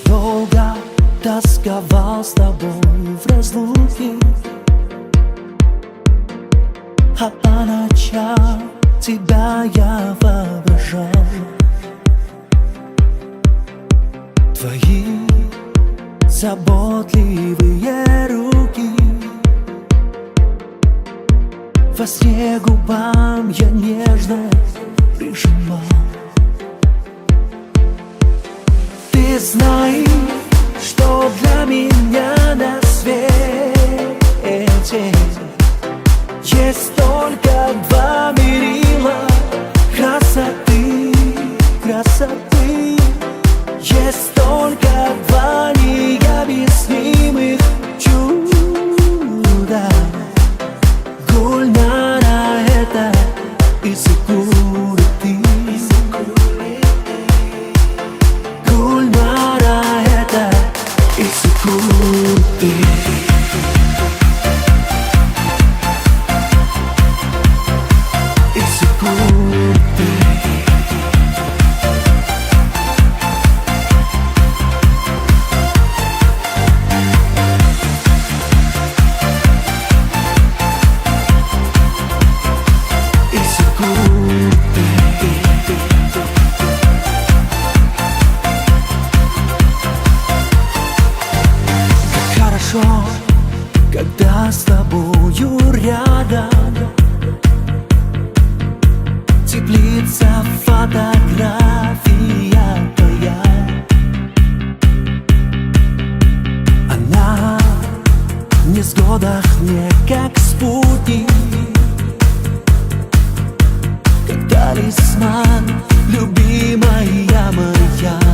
долго тосковал с тобой в разлуке, а по ночам тебя я воображал. Твои заботливые руки во сне губам я нежно прижимал. Ты знаешь, что для меня на свете есть только два мерила красоты, красоты. Есть только два необъяснимых чуда. Гульнара — это Изы-Куры ты. Гульнара — это Изы-Куры ты. Когда с тобою рядом теплится фотография твоя, она в невзгодах мне как спутник, как талисман, любимая моя.